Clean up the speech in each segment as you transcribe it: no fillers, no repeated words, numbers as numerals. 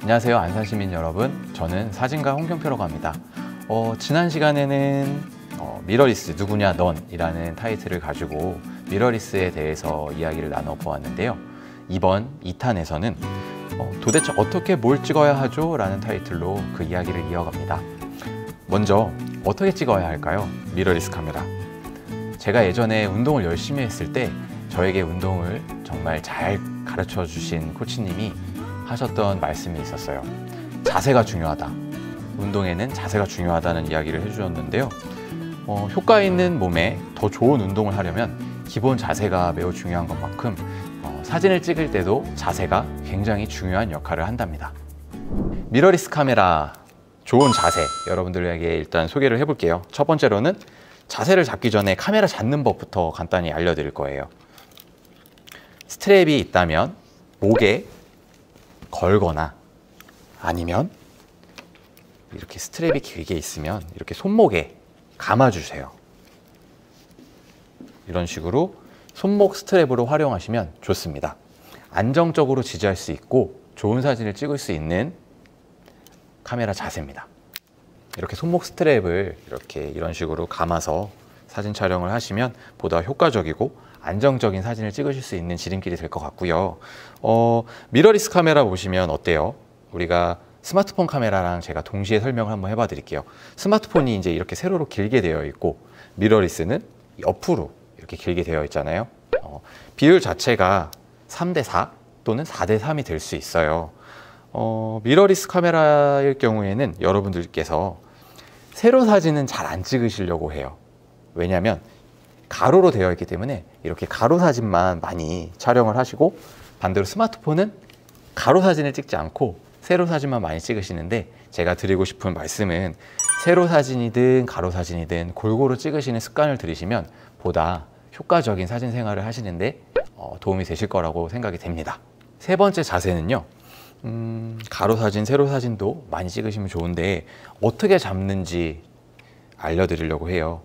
안녕하세요, 안산시민 여러분. 저는 사진가 홍경표라고 합니다. 지난 시간에는 미러리스 누구냐 넌 이라는 타이틀을 가지고 미러리스에 대해서 이야기를 나눠보았는데요. 이번 2탄에서는 도대체 어떻게 뭘 찍어야 하죠? 라는 타이틀로 그 이야기를 이어갑니다. 먼저 어떻게 찍어야 할까요? 미러리스 카메라. 제가 예전에 운동을 열심히 했을 때 저에게 운동을 정말 잘 가르쳐 주신 코치님이 하셨던 말씀이 있었어요. 자세가 중요하다. 운동에는 자세가 중요하다는 이야기를 해주셨는데요. 효과 있는 몸에 더 좋은 운동을 하려면 기본 자세가 매우 중요한 것만큼 사진을 찍을 때도 자세가 굉장히 중요한 역할을 한답니다. 미러리스 카메라 좋은 자세, 여러분들에게 일단 소개를 해볼게요. 첫 번째로는 자세를 잡기 전에 카메라 잡는 법부터 간단히 알려드릴 거예요. 스트랩이 있다면 목에 걸거나 아니면 이렇게 스트랩이 길게 있으면 이렇게 손목에 감아주세요. 이런 식으로 손목 스트랩으로 활용하시면 좋습니다. 안정적으로 지지할 수 있고 좋은 사진을 찍을 수 있는 카메라 자세입니다. 이렇게 손목 스트랩을 이런 식으로 감아서 사진 촬영을 하시면 보다 효과적이고 안정적인 사진을 찍으실 수 있는 지름길이 될 것 같고요. 미러리스 카메라 보시면 어때요? 우리가 스마트폰 카메라랑 제가 동시에 설명을 한번 해봐 드릴게요. 스마트폰이 이제 이렇게 세로로 길게 되어 있고 미러리스는 옆으로 이렇게 길게 되어 있잖아요. 비율 자체가 3대4 또는 4대3이 될 수 있어요. 미러리스 카메라일 경우에는 여러분들께서 세로 사진은 잘 안 찍으시려고 해요. 왜냐하면 가로로 되어 있기 때문에 이렇게 가로 사진만 많이 촬영을 하시고, 반대로 스마트폰은 가로 사진을 찍지 않고 세로 사진만 많이 찍으시는데, 제가 드리고 싶은 말씀은 세로 사진이든 가로 사진이든 골고루 찍으시는 습관을 들이시면 보다 효과적인 사진 생활을 하시는데 도움이 되실 거라고 생각이 됩니다. 세 번째 자세는요, 가로 사진, 세로 사진도 많이 찍으시면 좋은데 어떻게 잡는지 알려드리려고 해요.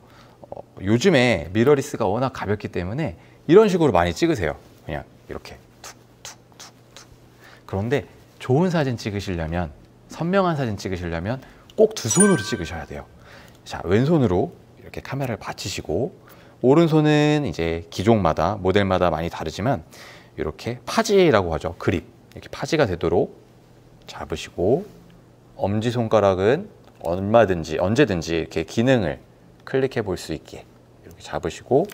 요즘에 미러리스가 워낙 가볍기 때문에 이런 식으로 많이 찍으세요. 그냥 이렇게 툭툭툭툭. 그런데 좋은 사진 찍으시려면, 선명한 사진 찍으시려면 꼭 두 손으로 찍으셔야 돼요. 자, 왼손으로 이렇게 카메라를 받치시고, 오른손은 이제 기종마다, 모델마다 많이 다르지만 이렇게 파지라고 하죠. 그립. 이렇게 파지가 되도록 잡으시고, 엄지손가락은 얼마든지 언제든지 이렇게 기능을 클릭해 볼 수 있게 이렇게 잡으시고,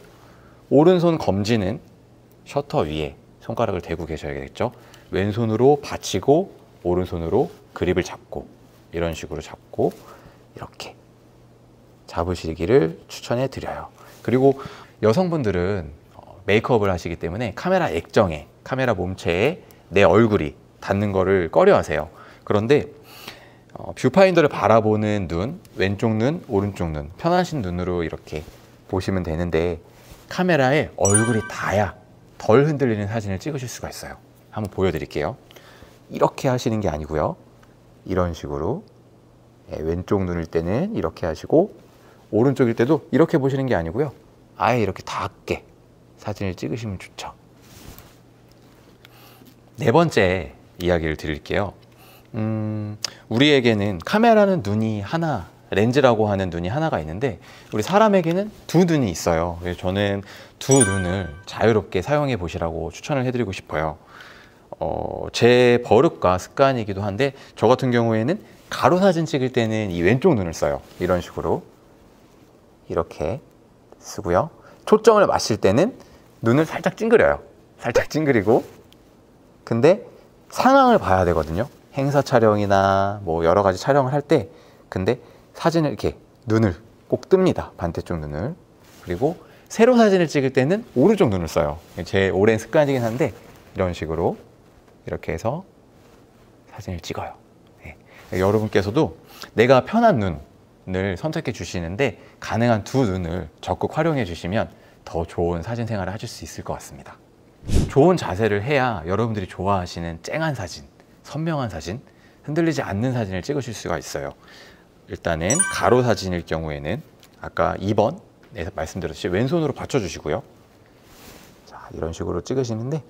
오른손 검지는 셔터 위에 손가락을 대고 계셔야겠죠. 왼손으로 받치고 오른손으로 그립을 잡고, 이런 식으로 잡고 이렇게 잡으시기를 추천해 드려요. 그리고 여성분들은 메이크업을 하시기 때문에 카메라 액정에, 카메라 몸체에 내 얼굴이 닿는 거를 꺼려 하세요. 그런데 뷰파인더를 바라보는 눈, 왼쪽 눈, 오른쪽 눈, 편하신 눈으로 이렇게 보시면 되는데, 카메라에 얼굴이 닿아야 덜 흔들리는 사진을 찍으실 수가 있어요. 한번 보여드릴게요. 이렇게 하시는 게 아니고요. 이런 식으로 왼쪽 눈일 때는 이렇게 하시고, 오른쪽일 때도 이렇게 보시는 게 아니고요. 아예 이렇게 닿게 사진을 찍으시면 좋죠. 네 번째 이야기를 드릴게요. 우리에게는 카메라는 눈이 하나, 렌즈라고 하는 눈이 하나가 있는데 우리 사람에게는 두 눈이 있어요. 그래서 저는 두 눈을 자유롭게 사용해 보시라고 추천을 해드리고 싶어요. 제 버릇과 습관이기도 한데, 저 같은 경우에는 가로 사진 찍을 때는 이 왼쪽 눈을 써요. 이런 식으로 이렇게 쓰고요. 초점을 맞출 때는 눈을 살짝 찡그려요. 살짝 찡그리고, 근데 상황을 봐야 되거든요. 행사 촬영이나 뭐 여러 가지 촬영을 할 때, 근데 사진을 이렇게 눈을 꼭 뜹니다. 반대쪽 눈을. 그리고 세로 사진을 찍을 때는 오른쪽 눈을 써요. 제 오랜 습관이긴 한데 이런 식으로 이렇게 해서 사진을 찍어요. 네. 여러분께서도 내가 편한 눈을 선택해 주시는데 가능한 두 눈을 적극 활용해 주시면 더 좋은 사진 생활을 하실 수 있을 것 같습니다. 좋은 자세를 해야 여러분들이 좋아하시는 쨍한 사진, 선명한 사진, 흔들리지 않는 사진을 찍으실 수가 있어요. 일단은 가로 사진일 경우에는 아까 2번에 말씀드렸듯이 왼손으로 받쳐주시고요. 자, 이런 식으로 찍으시는데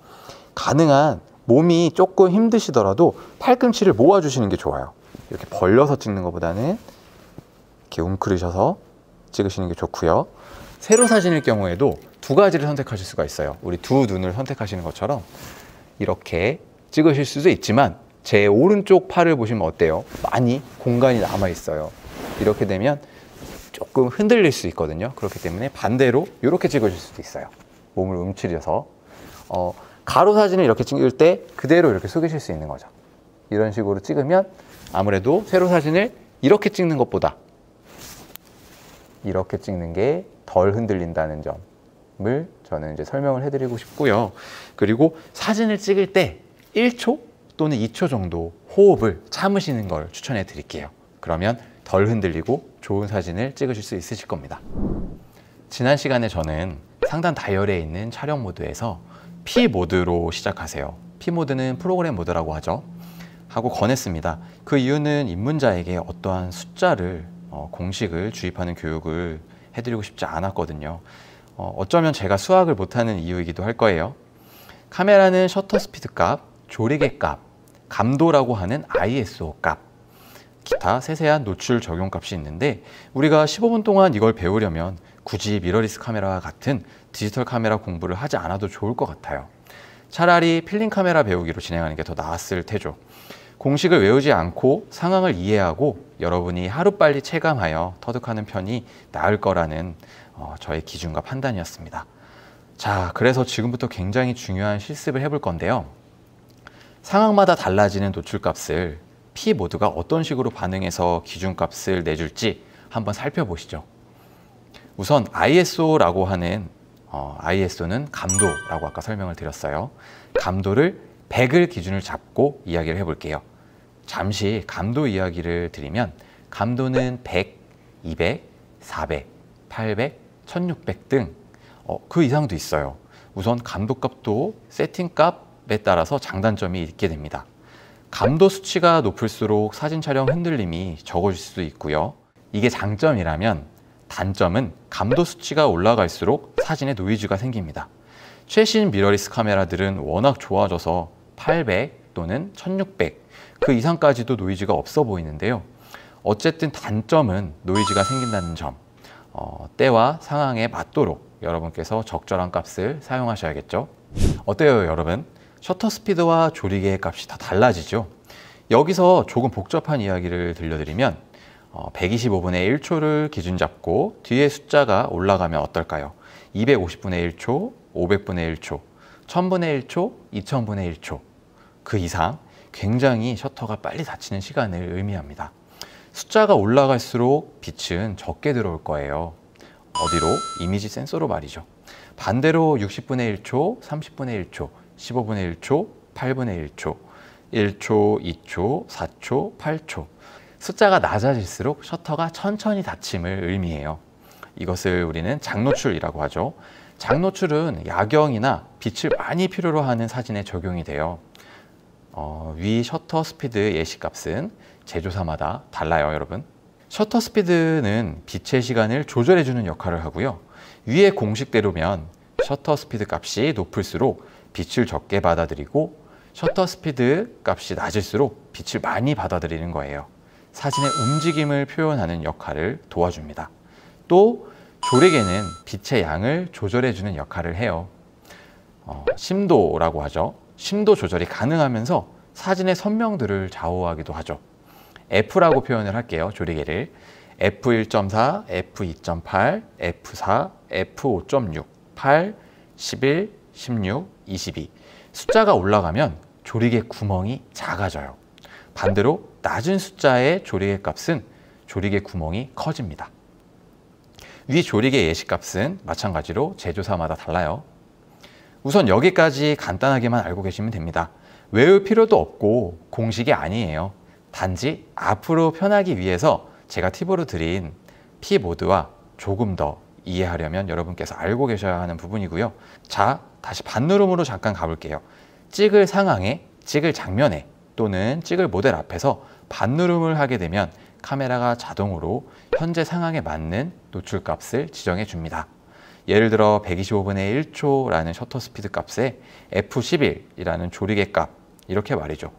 가능한 몸이 조금 힘드시더라도 팔꿈치를 모아주시는 게 좋아요. 이렇게 벌려서 찍는 것보다는 이렇게 웅크리셔서 찍으시는 게 좋고요. 세로 사진일 경우에도 두 가지를 선택하실 수가 있어요. 우리 두 눈을 선택하시는 것처럼 이렇게 찍으실 수도 있지만 제 오른쪽 팔을 보시면 어때요? 많이 공간이 남아 있어요. 이렇게 되면 조금 흔들릴 수 있거든요. 그렇기 때문에 반대로 이렇게 찍으실 수도 있어요. 몸을 움츠려서 가로 사진을 이렇게 찍을 때 그대로 이렇게 숙이실 수 있는 거죠. 이런 식으로 찍으면 아무래도 세로 사진을 이렇게 찍는 것보다 이렇게 찍는 게 덜 흔들린다는 점을 저는 이제 설명을 해드리고 싶고요. 그리고 사진을 찍을 때 1초 또는 2초 정도 호흡을 참으시는 걸 추천해 드릴게요. 그러면 덜 흔들리고 좋은 사진을 찍으실 수 있으실 겁니다. 지난 시간에 저는 상단 다이얼에 있는 촬영 모드에서 P 모드로 시작하세요. P 모드는 프로그램 모드라고 하죠. 하고 권했습니다. 그 이유는 입문자에게 어떠한 숫자를 공식을 주입하는 교육을 해드리고 싶지 않았거든요. 어쩌면 제가 수학을 못하는 이유이기도 할 거예요. 카메라는 셔터 스피드 값, 조리개 값, 감도라고 하는 ISO 값, 기타 세세한 노출 적용 값이 있는데 우리가 15분 동안 이걸 배우려면 굳이 미러리스 카메라와 같은 디지털 카메라 공부를 하지 않아도 좋을 것 같아요. 차라리 필름 카메라 배우기로 진행하는 게 더 나았을 테죠. 공식을 외우지 않고 상황을 이해하고 여러분이 하루빨리 체감하여 터득하는 편이 나을 거라는 저의 기준과 판단이었습니다. 자, 그래서 지금부터 굉장히 중요한 실습을 해볼 건데요. 상황마다 달라지는 노출값을 P 모드가 어떤 식으로 반응해서 기준값을 내줄지 한번 살펴보시죠. 우선 ISO라고 하는 ISO는 감도라고 아까 설명을 드렸어요. 감도를 100을 기준을 잡고 이야기를 해볼게요. 잠시 감도 이야기를 드리면 감도는 100, 200, 400, 800, 1600 등 그 이상도 있어요. 우선 감도값도 세팅값에 따라서 장단점이 있게 됩니다. 감도 수치가 높을수록 사진 촬영 흔들림이 적어질 수도 있고요. 이게 장점이라면 단점은 감도 수치가 올라갈수록 사진에 노이즈가 생깁니다. 최신 미러리스 카메라들은 워낙 좋아져서 800 또는 1600 그 이상까지도 노이즈가 없어 보이는데요. 어쨌든 단점은 노이즈가 생긴다는 점, 때와 상황에 맞도록 여러분께서 적절한 값을 사용하셔야겠죠. 어때요, 여러분? 셔터 스피드와 조리개의 값이 다 달라지죠. 여기서 조금 복잡한 이야기를 들려드리면 125분의 1초를 기준 잡고 뒤에 숫자가 올라가면 어떨까요? 250분의 1초, 500분의 1초, 1000분의 1초, 2000분의 1초 그 이상 굉장히 셔터가 빨리 닫히는 시간을 의미합니다. 숫자가 올라갈수록 빛은 적게 들어올 거예요. 어디로? 이미지 센서로 말이죠. 반대로 60분의 1초, 30분의 1초, 15분의 1초, 8분의 1초, 1초, 2초, 4초, 8초 숫자가 낮아질수록 셔터가 천천히 닫힘을 의미해요. 이것을 우리는 장노출이라고 하죠. 장노출은 야경이나 빛을 많이 필요로 하는 사진에 적용이 돼요. 위 셔터 스피드 예시값은 제조사마다 달라요, 여러분. 셔터 스피드는 빛의 시간을 조절해주는 역할을 하고요. 위의 공식대로면 셔터 스피드 값이 높을수록 빛을 적게 받아들이고 셔터 스피드 값이 낮을수록 빛을 많이 받아들이는 거예요. 사진의 움직임을 표현하는 역할을 도와줍니다. 또 조리개는 빛의 양을 조절해주는 역할을 해요. 심도라고 하죠. 심도 조절이 가능하면서 사진의 선명도를 좌우하기도 하죠. F라고 표현을 할게요. 조리개를 F1.4, F2.8, F4, F5.6, 8, 11, 16, 22 숫자가 올라가면 조리개 구멍이 작아져요. 반대로 낮은 숫자의 조리개 값은 조리개 구멍이 커집니다. 위 조리개 예시값은 마찬가지로 제조사마다 달라요. 우선 여기까지 간단하게만 알고 계시면 됩니다. 외울 필요도 없고 공식이 아니에요. 단지 앞으로 편하기 위해서 제가 팁으로 드린 P 모드와 조금 더 이해하려면 여러분께서 알고 계셔야 하는 부분이고요. 자, 다시 반누름으로 잠깐 가볼게요. 찍을 상황에, 찍을 장면에 또는 찍을 모델 앞에서 반누름을 하게 되면 카메라가 자동으로 현재 상황에 맞는 노출값을 지정해 줍니다. 예를 들어 125분의 1초라는 셔터 스피드 값에 F11이라는 조리개 값, 이렇게 말이죠.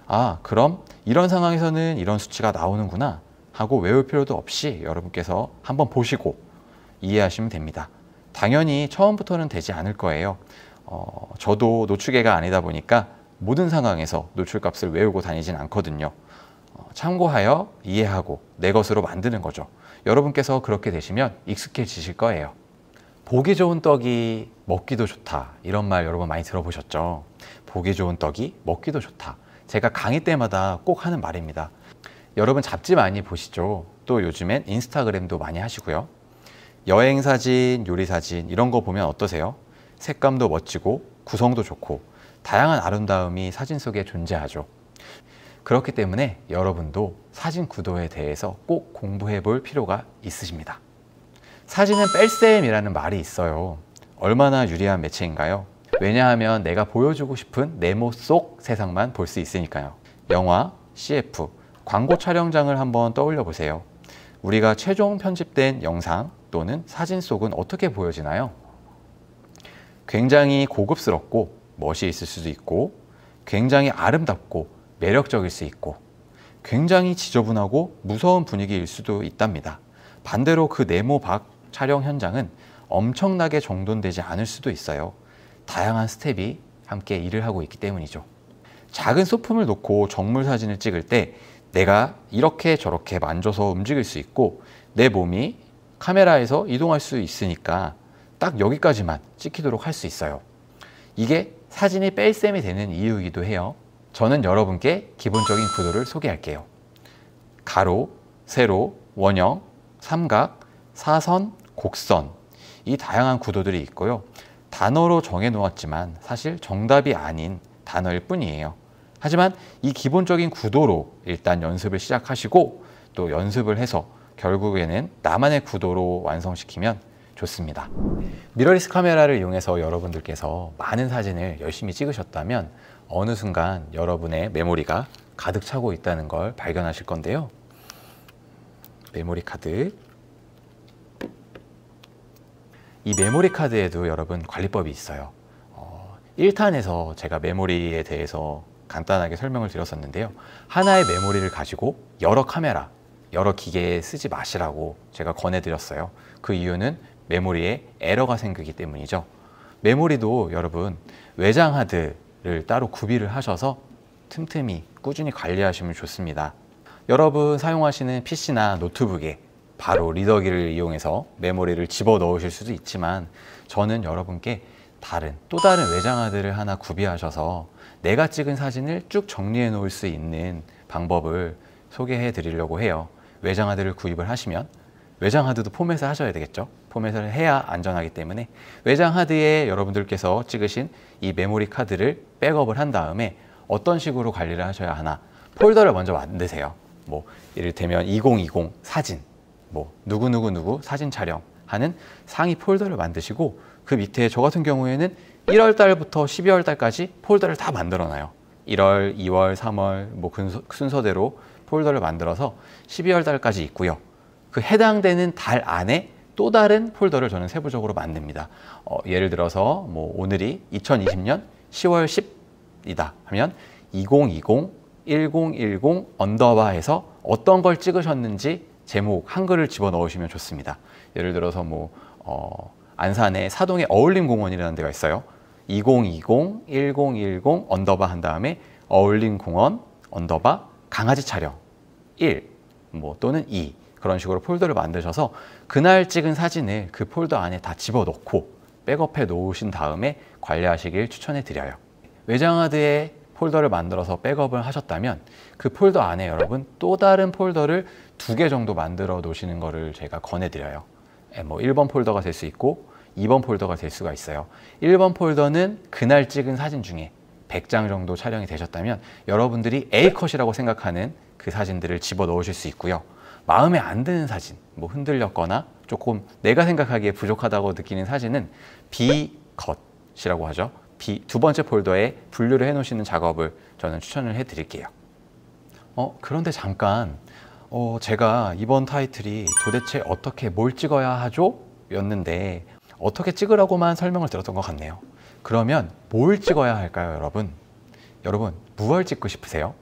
아, 그럼 이런 상황에서는 이런 수치가 나오는구나 하고 외울 필요도 없이 여러분께서 한번 보시고 이해하시면 됩니다. 당연히 처음부터는 되지 않을 거예요. 저도 노출계가 아니다 보니까 모든 상황에서 노출값을 외우고 다니진 않거든요. 참고하여 이해하고 내 것으로 만드는 거죠. 여러분께서 그렇게 되시면 익숙해지실 거예요. 보기 좋은 떡이 먹기도 좋다, 이런 말 여러분 많이 들어보셨죠? 보기 좋은 떡이 먹기도 좋다. 제가 강의 때마다 꼭 하는 말입니다. 여러분 잡지 많이 보시죠? 또 요즘엔 인스타그램도 많이 하시고요. 여행 사진, 요리 사진 이런 거 보면 어떠세요? 색감도 멋지고 구성도 좋고 다양한 아름다움이 사진 속에 존재하죠. 그렇기 때문에 여러분도 사진 구도에 대해서 꼭 공부해 볼 필요가 있으십니다. 사진은 뺄셈이라는 말이 있어요. 얼마나 유리한 매체인가요? 왜냐하면 내가 보여주고 싶은 네모 속 세상만 볼 수 있으니까요. 영화, CF, 광고 촬영장을 한번 떠올려 보세요. 우리가 최종 편집된 영상 또는 사진 속은 어떻게 보여지나요? 굉장히 고급스럽고 멋이 있을 수도 있고, 굉장히 아름답고 매력적일 수 있고, 굉장히 지저분하고 무서운 분위기일 수도 있답니다. 반대로 그 네모 밖 촬영 현장은 엄청나게 정돈되지 않을 수도 있어요. 다양한 스텝이 함께 일을 하고 있기 때문이죠. 작은 소품을 놓고 정물 사진을 찍을 때 내가 이렇게 저렇게 만져서 움직일 수 있고 내 몸이 카메라에서 이동할 수 있으니까 딱 여기까지만 찍히도록 할 수 있어요. 이게 사진이 뺄셈이 되는 이유이기도 해요. 저는 여러분께 기본적인 구도를 소개할게요. 가로, 세로, 원형, 삼각, 사선, 곡선, 이 다양한 구도들이 있고요. 단어로 정해 놓았지만 사실 정답이 아닌 단어일 뿐이에요. 하지만 이 기본적인 구도로 일단 연습을 시작하시고 또 연습을 해서 결국에는 나만의 구도로 완성시키면 좋습니다. 미러리스 카메라를 이용해서 여러분들께서 많은 사진을 열심히 찍으셨다면 어느 순간 여러분의 메모리가 가득 차고 있다는 걸 발견하실 건데요. 메모리 카드. 이 메모리 카드에도 여러분 관리법이 있어요. 1탄에서 제가 메모리에 대해서 간단하게 설명을 드렸었는데요. 하나의 메모리를 가지고 여러 카메라, 여러 기계에 쓰지 마시라고 제가 권해드렸어요. 그 이유는 메모리에 에러가 생기기 때문이죠. 메모리도 여러분 외장 하드를 따로 구비를 하셔서 틈틈이 꾸준히 관리하시면 좋습니다. 여러분 사용하시는 PC나 노트북에 바로 리더기를 이용해서 메모리를 집어 넣으실 수도 있지만 저는 여러분께 또 다른 외장 하드를 하나 구비하셔서 내가 찍은 사진을 쭉 정리해 놓을 수 있는 방법을 소개해 드리려고 해요. 외장 하드를 구입을 하시면 외장 하드도 포맷을 하셔야 되겠죠. 포맷을 해야 안전하기 때문에 외장 하드에 여러분들께서 찍으신 이 메모리 카드를 백업을 한 다음에 어떤 식으로 관리를 하셔야 하나, 폴더를 먼저 만드세요. 뭐 이를테면 2020 사진, 뭐 누구누구 사진 촬영하는 상위 폴더를 만드시고 그 밑에 저 같은 경우에는 1월 달부터 12월 달까지 폴더를 다 만들어 놔요. 1월, 2월, 3월 뭐 순서대로 폴더를 만들어서 12월 달까지 있고요. 그 해당되는 달 안에 또 다른 폴더를 저는 세부적으로 만듭니다. 예를 들어서 뭐 오늘이 2020년 10월 10이다 하면 2020 1010 언더바 해서 어떤 걸 찍으셨는지 제목 한글을 집어넣으시면 좋습니다. 예를 들어서 뭐 안산의 사동의 어울림공원이라는 데가 있어요. 2020 1010 언더바 한 다음에 어울림공원 언더바 강아지 촬영 1 뭐 또는 2 그런 식으로 폴더를 만드셔서 그날 찍은 사진을 그 폴더 안에 다 집어넣고 백업해 놓으신 다음에 관리하시길 추천해 드려요. 외장 하드에 폴더를 만들어서 백업을 하셨다면 그 폴더 안에 여러분 또 다른 폴더를 2개 정도 만들어 놓으시는 거를 제가 권해 드려요. 뭐 1번 폴더가 될 수 있고 2번 폴더가 될 수가 있어요. 1번 폴더는 그날 찍은 사진 중에 100장 정도 촬영이 되셨다면 여러분들이 A컷이라고 생각하는 그 사진들을 집어 넣으실 수 있고요. 마음에 안 드는 사진, 뭐 흔들렸거나 조금 내가 생각하기에 부족하다고 느끼는 사진은 B컷이라고 하죠. 두 번째 폴더에 분류를 해 놓으시는 작업을 저는 추천을 해 드릴게요. 그런데 잠깐 제가 이번 타이틀이 도대체 어떻게 뭘 찍어야 하죠? 였는데 어떻게 찍으라고만 설명을 들었던 것 같네요. 그러면 뭘 찍어야 할까요, 여러분? 여러분, 무얼 찍고 싶으세요?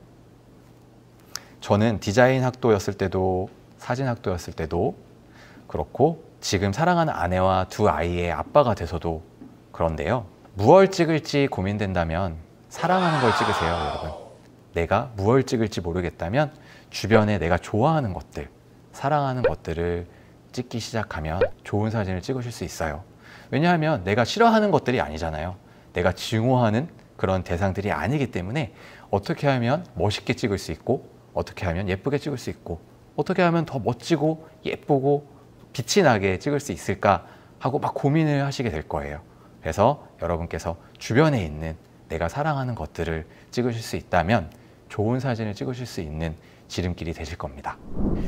저는 디자인 학도였을 때도 사진 학도였을 때도 그렇고 지금 사랑하는 아내와 두 아이의 아빠가 돼서도 그런데요. 무얼 찍을지 고민된다면 사랑하는 걸 찍으세요, 여러분. 내가 무얼 찍을지 모르겠다면 주변에 내가 좋아하는 것들, 사랑하는 것들을 찍기 시작하면 좋은 사진을 찍으실 수 있어요. 왜냐하면 내가 싫어하는 것들이 아니잖아요. 내가 증오하는 그런 대상들이 아니기 때문에 어떻게 하면 멋있게 찍을 수 있고 어떻게 하면 예쁘게 찍을 수 있고 어떻게 하면 더 멋지고 예쁘고 빛이 나게 찍을 수 있을까 하고 막 고민을 하시게 될 거예요. 그래서 여러분께서 주변에 있는 내가 사랑하는 것들을 찍으실 수 있다면 좋은 사진을 찍으실 수 있는 지름길이 되실 겁니다.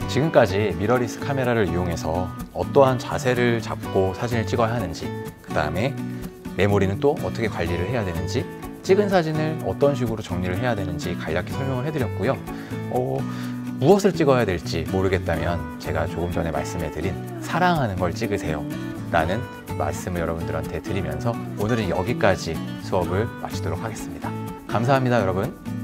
지금까지 미러리스 카메라를 이용해서 어떠한 자세를 잡고 사진을 찍어야 하는지, 그 다음에 메모리는 또 어떻게 관리를 해야 되는지, 찍은 사진을 어떤 식으로 정리를 해야 되는지 간략히 설명을 해드렸고요. 무엇을 찍어야 될지 모르겠다면 제가 조금 전에 말씀해드린 사랑하는 걸 찍으세요 라는 말씀을 여러분들한테 드리면서 오늘은 여기까지 수업을 마치도록 하겠습니다. 감사합니다, 여러분.